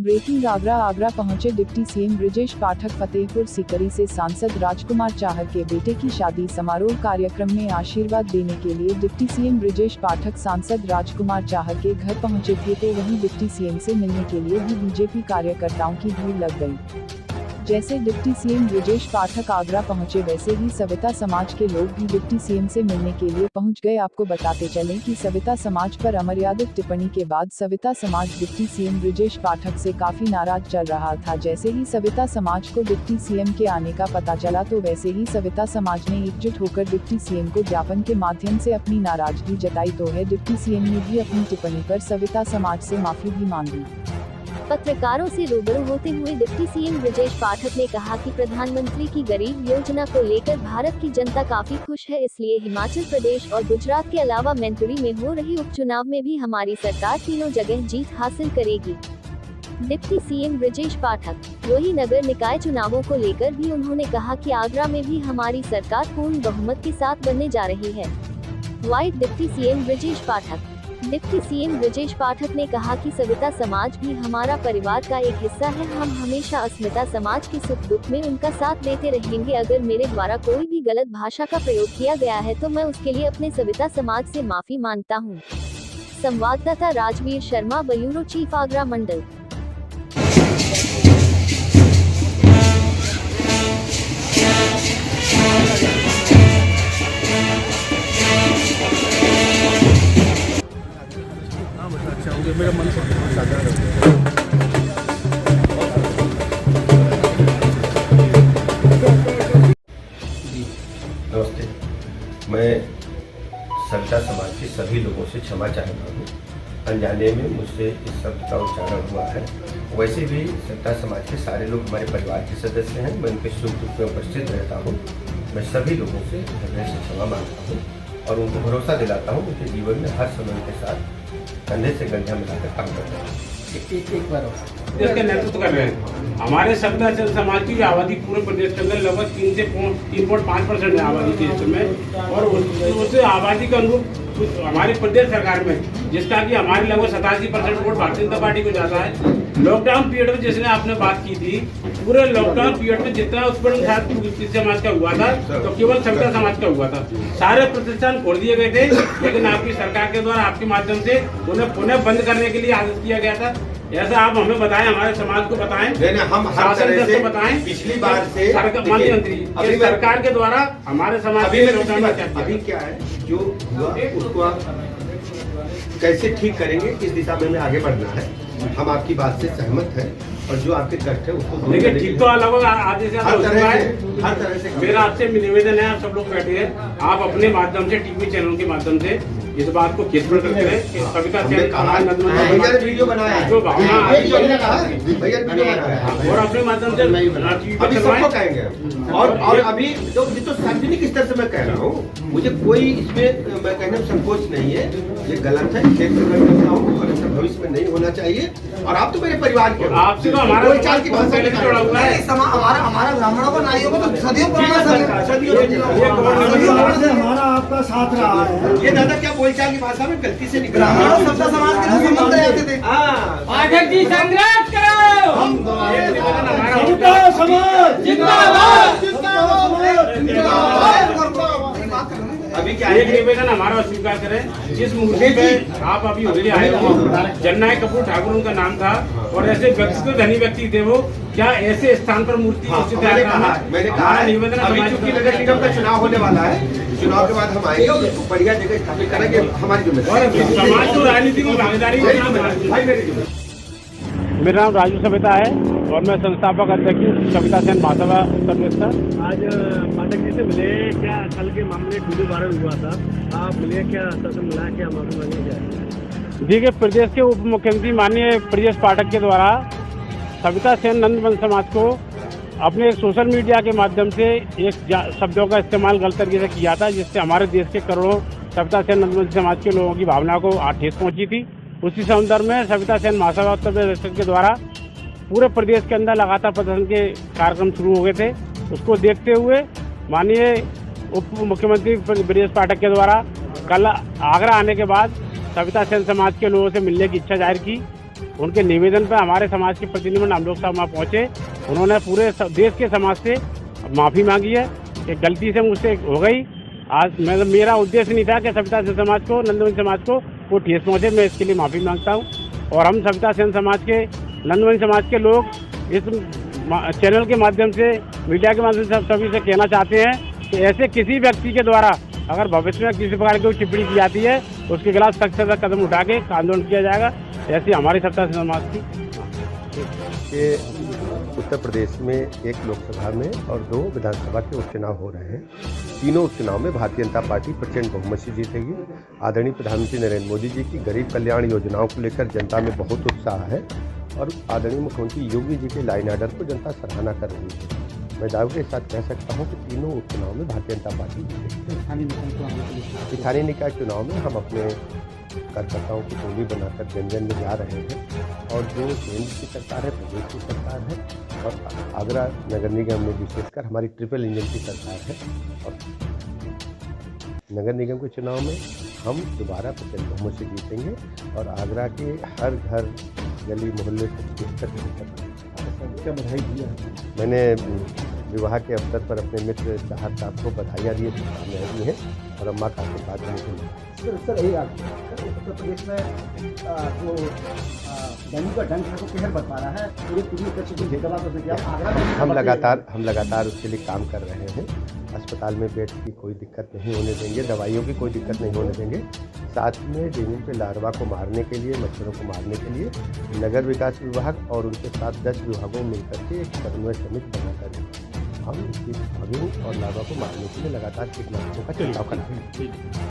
Breaking Agra पहुंचे deputy CM Brajesh Pathak. Fatehpur Sikri से सांसद राजकुमार चाहर के बेटे की शादी समारोह कार्यक्रम में आशीर्वाद देने के लिए डिप्टी सीएम ब्रजेश पाठक सांसद राजकुमार चाहर के घर पहुंचे थे, तो वहीं डिप्टी सीएम से मिलने के लिए भी बीजेपी कार्यकर्ताओं की भीड़ लग गई। जैसे डिप्टी सीएम ब्रजेश पाठक आगरा पहुंचे, वैसे ही सविता समाज के लोग भी डिप्टी सीएम से मिलने के लिए पहुंच गए। आपको बताते चलें कि सविता समाज पर अमर्यादित टिप्पणी के बाद सविता समाज डिप्टी सीएम ब्रजेश पाठक से काफी नाराज चल रहा था। जैसे ही सविता समाज को डिप्टी सीएम के आने का पता चला, तो वैसे ही सविता समाज ने एकजुट होकर डिप्टी सीएम को ज्ञापन के माध्यम से अपनी नाराजगी जताई। तो है डिप्टी सीएम ने भी अपनी टिप्पणी पर सविता समाज से माफी भी मांगी। पत्रकारों से रूबरू होते हुए डिप्टी सीएम ब्रजेश पाठक ने कहा कि प्रधानमंत्री की गरीब योजना को लेकर भारत की जनता काफी खुश है, इसलिए हिमाचल प्रदेश और गुजरात के अलावा मैनपुरी में हो रहे उपचुनाव में भी हमारी सरकार तीनों जगह जीत हासिल करेगी। डिप्टी सीएम ब्रजेश पाठक वही नगर निकाय चुनावों को लेकर भी उन्होंने कहा कि आगरा में भी हमारी सरकार पूर्ण बहुमत के साथ बनने जा रही है। White deputy CM Brajesh Pathak. Deputy CM Brajesh Pathak ने कहा कि सविता समाज भी हमारा परिवार का एक हिस्सा है। हम हमेशा अस्मिता समाज के सुख दुख में उनका साथ देते रहेंगे। अगर मेरे द्वारा कोई भी गलत भाषा का प्रयोग किया गया है तो मैं उसके लिए अपने सविता समाज से माफी मांगता हूं। संवाददाता राजवीर शर्मा, ब्यूरो चीफ, आगरा मंडल। मेरा मन साझा है। नमस्ते, मैं सविता समाज के सभी लोगों से क्षमा चाहता हूँ। अनजाने में मुझसे इस शब्द का उच्चारण हुआ है। वैसे भी सविता समाज के सारे लोग हमारे परिवार के सदस्य हैं। मैं उनके सुख दुख में उपस्थित रहता हूँ। मैं सभी लोगों से हृदय से क्षमा मांगता हूँ और उनको भरोसा दिलाता हूँ उनके जीवन में हर समय के साथ कंधे से कंधा मिलाकर काम करते हैं। एक बार इसका नेतृत्व कर रहे हैं। हमारे सविता समाज की आबादी पूरे प्रदेश के अंदर लगभग 3.5% है आबादी देश में, और उस आबादी के अनुरूप हमारी प्रदेश सरकार में, जिसका कि हमारे लगभग 87% वोट भारतीय जनता पार्टी को जाता है। लॉकडाउन पीरियड में जिसने आपने बात की थी, पूरे लॉकडाउन पीरियड में जितना उत्पन्न समाज का हुआ था तो केवल सविता समाज का हुआ था। सारे प्रतिष्ठान खोल दिए गए थे, लेकिन आपकी सरकार के द्वारा आपके माध्यम से उन्हें पुनः बंद करने के लिए आदेश किया गया था। ऐसा आप हमें बताएं, हमारे समाज को बताएं, हम हर तरह से बताएं। पिछली बार से मंत्री सरकार के द्वारा हमारे समाज अभी क्या है जो हुआ उसको कैसे ठीक करेंगे, किस दिशा में हमें आगे बढ़ना है। हम आपकी बात से सहमत हैं और जो आपके कष्ट है उसको देखिए, ठीक तो लगभग आधे से हर तरह से मेरा आपसे निवेदन है, आप सब लोग बैठे हैं, आप अपने माध्यम से टीवी चैनल के माध्यम से इस बात को केंद्र करते रहे कि सविता वीडियो बनाया जो भावना और अपने माध्यम से अभी सबको कहेंगे। और अभी तो सार्वजनिक स्तर से मैं कह रहा हूँ, मुझे कोई इसमें मैं कहने में संकोच नहीं है। ये गलत है, क्षेत्र में करता हूँ और ऐसा भविष्य में नहीं होना चाहिए। और आप तो मेरे परिवार के, आपसे तो हमारा कोई चाल की भाषा में जोड़ा हुआ है। हमारा ब्राह्मणों को नाइयों को तो सदियों हमारा आपका साथ रहा है। ये दादा क्या बोलचाल की भाषा में गलती से निकला। ब्राह्मणों सविता समाज के लोग मंत्र जाते थे। पाठक जी संघर्ष करो। हम सविता समाज जिंदाबाद, अभी क्या एक निवेदन हमारा स्वीकार करें। जिस मूर्ति पे आप अभी होली आए हो, जननायक कपूर ठाकुर उनका नाम था, और ऐसे व्यक्तित्व धनी व्यक्ति थे वो, क्या ऐसे स्थान पर मूर्ति मैंने कहा निवेदन अभी चूंकि नगर निगम का चुनाव होने वाला है, चुनाव के बाद हम आएंगे और उसको बढ़िया जगह स्थापित करेंगे। हमारी जिम्मेदारी समाज को राजनीति में भागीदारी। मेरा नाम राजू सविता है और मैं संस्थापक अध्यक्ष हूँ सविता सेन महासभा उत्तर प्रदेश का। आज पाठक जी से मिले, क्या कल के मामले वीडियो वायरल हुआ था, आप मिले, क्या शासन मिला, क्या माफी मांगी क्या? देखिए, प्रदेश के उप मुख्यमंत्री माननीय ब्रजेश पाठक के द्वारा सविता सेन नंदवंश समाज को अपने सोशल मीडिया के माध्यम से एक शब्दों का इस्तेमाल गलत तरीके से किया था, जिससे हमारे देश के करोड़ों सविता सेन नंदवंश समाज के लोगों की भावना को ठेस पहुंची थी। उसी संदर्भ में सविता सेन महासभा उत्तर प्रदेश के द्वारा पूरे प्रदेश के अंदर लगातार प्रदर्शन के कार्यक्रम शुरू हो गए थे। उसको देखते हुए माननीय उप मुख्यमंत्री ब्रजेश पाठक के द्वारा कल आगरा आने के बाद सविता सेन समाज के लोगों से मिलने की इच्छा जाहिर की उनके निवेदन पर हमारे समाज के प्रतिनिधिमंडल हम लोग सब वहाँ पहुँचे। उन्होंने पूरे देश के समाज से माफ़ी मांगी है कि गलती से मुझसे हो गई। आज मेरा उद्देश्य नहीं था कि सविता सेन समाज को, नंदवंश समाज को ठेस पहुँचे। मैं इसके लिए माफ़ी मांगता हूँ। और हम सविता सेन समाज के, नंदवंश समाज के लोग इस चैनल के माध्यम से, मीडिया के माध्यम से सभी से कहना चाहते हैं कि ऐसे किसी व्यक्ति के द्वारा अगर भविष्य में किसी प्रकार की टिप्पणी की जाती है तो उसके खिलाफ सख्त से सख्त कदम उठा के आंदोलन किया जाएगा। ऐसी हमारी सविता सेन समाज की। कि उत्तर प्रदेश में एक लोकसभा में और 2 विधानसभा के उपचुनाव हो रहे हैं। तीनों उपचुनाव में भारतीय जनता पार्टी प्रचंड बहुमत से जीतेगी। आदरणीय प्रधानमंत्री नरेंद्र मोदी जी की गरीब कल्याण योजनाओं को लेकर जनता में बहुत उत्साह है और आदरणीय मुख्यमंत्री योगी जी के लाइन ऑर्डर को जनता सराहना कर रही है। मैं दावे के साथ कह सकता हूं कि तीनों उपचुनाव में भारतीय जनता पार्टी जीतेगी। स्थानीय निकाय चुनाव में हम अपने कार्यकर्ताओं की टोली बनाकर जन जन में जा रहे हैं और जो केंद्र की सरकार है, प्रदेश की सरकार है और आगरा नगर निगम में विशेषकर हमारी ट्रिपल इंजन की सरकार है। और नगर निगम के चुनाव में हम दोबारा प्रचंड बहुमत से जीतेंगे और आगरा के हर घर, गली मोहल्ले तक क्या बधाई दी है। मैंने विवाह के अवसर पर अपने मित्र चाहत साहब को बधाइयाँ दी है और अम्मा का आशीर्वाद मुझे। सर उत्तर प्रदेश में जो डेंगू का डंक है वो कहर बरपा रहा है। पूरे हम लगातार उसके लिए काम कर रहे हैं। अस्पताल में बेड की कोई दिक्कत नहीं होने देंगे, दवाइयों की कोई दिक्कत नहीं होने देंगे। साथ में डेंगू के लार्वा को मारने के लिए, मच्छरों को मारने के लिए नगर विकास विभाग और उनके साथ 10 विभागों में मिलकर के एक समन्वय समिति बनाकर हम इस विभागों और लार्वा को मारने के लिए लगातार कीटनाशकों का छिड़काव कर रहे हैं।